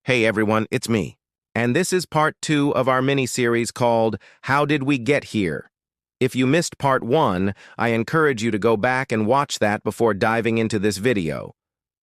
Hey everyone, it's me. And this is part 2 of our mini-series called How Did We Get Here? If you missed part 1, I encourage you to go back and watch that before diving into this video.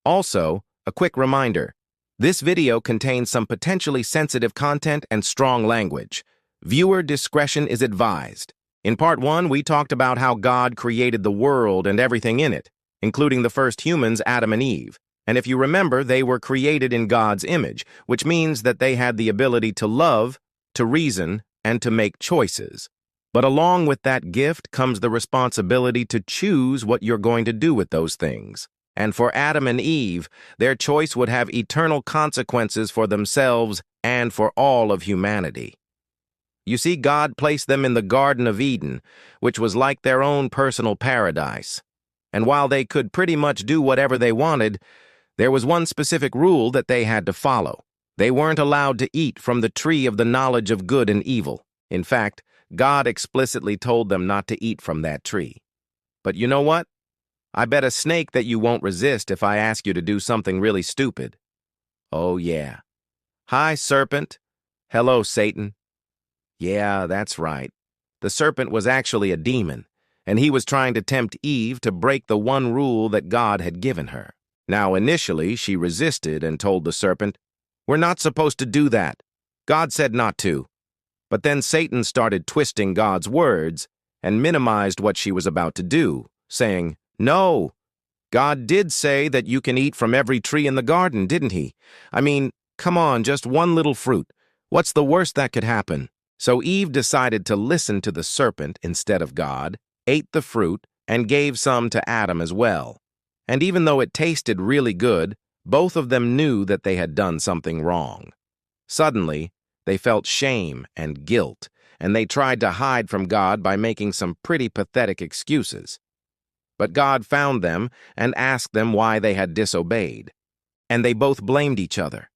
Also, a quick reminder, this video contains some potentially sensitive content and strong language. Viewer discretion is advised. In part 1, we talked about how God created the world and everything in it, including the first humans, Adam and Eve. And if you remember, they were created in God's image, which means that they had the ability to love, to reason, and to make choices. But along with that gift comes the responsibility to choose what you're going to do with those things. And for Adam and Eve, their choice would have eternal consequences for themselves and for all of humanity. You see, God placed them in the Garden of Eden, which was like their own personal paradise. And while they could pretty much do whatever they wanted, there was one specific rule that they had to follow. They weren't allowed to eat from the tree of the knowledge of good and evil. In fact, God explicitly told them not to eat from that tree. But you know what? I bet a snake that you won't resist if I ask you to do something really stupid. Oh, yeah. Hi, serpent. Hello, Satan. Yeah, that's right. The serpent was actually a demon, and he was trying to tempt Eve to break the one rule that God had given her. Now, initially, she resisted and told the serpent, "We're not supposed to do that. God said not to." But then Satan started twisting God's words and minimized what she was about to do, saying, "No, God did say that you can eat from every tree in the garden, didn't he? I mean, come on, just one little fruit. What's the worst that could happen?" So Eve decided to listen to the serpent instead of God, ate the fruit, and gave some to Adam as well. And even though it tasted really good, both of them knew that they had done something wrong. Suddenly, they felt shame and guilt, and they tried to hide from God by making some pretty pathetic excuses. But God found them and asked them why they had disobeyed, and they both blamed each other.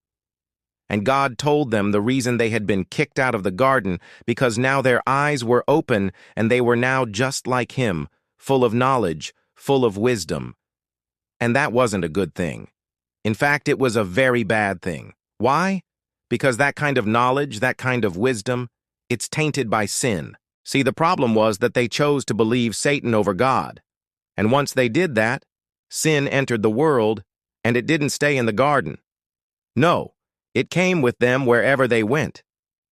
And God told them the reason they had been kicked out of the garden because now their eyes were open and they were now just like Him, full of knowledge, full of wisdom. And that wasn't a good thing. In fact, it was a very bad thing. Why? Because that kind of knowledge, that kind of wisdom, it's tainted by sin. See, the problem was that they chose to believe Satan over God. And once they did that, sin entered the world, and it didn't stay in the garden. No, it came with them wherever they went.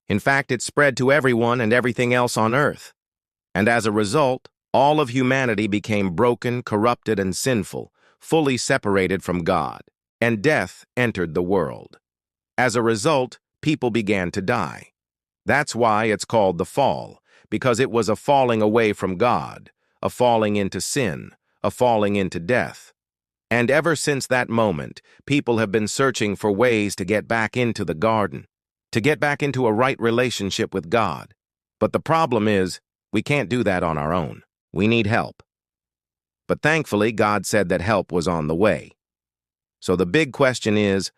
In fact, it spread to everyone and everything else on earth. And as a result, all of humanity became broken, corrupted, and sinful, fully separated from God, and death entered the world. As a result, people began to die. That's why it's called the fall, because it was a falling away from God, a falling into sin, a falling into death. And ever since that moment, people have been searching for ways to get back into the garden, to get back into a right relationship with God. But the problem is, we can't do that on our own. We need help. But thankfully, God said that help was on the way. So the big question is,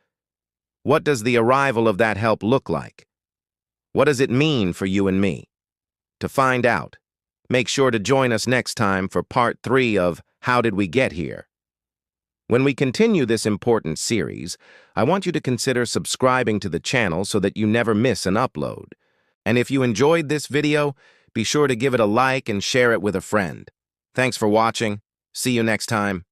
what does the arrival of that help look like? What does it mean for you and me? To find out, make sure to join us next time for part 3 of How Did We Get Here? When we continue this important series, I want you to consider subscribing to the channel so that you never miss an upload. And if you enjoyed this video, be sure to give it a like and share it with a friend. Thanks for watching. See you next time.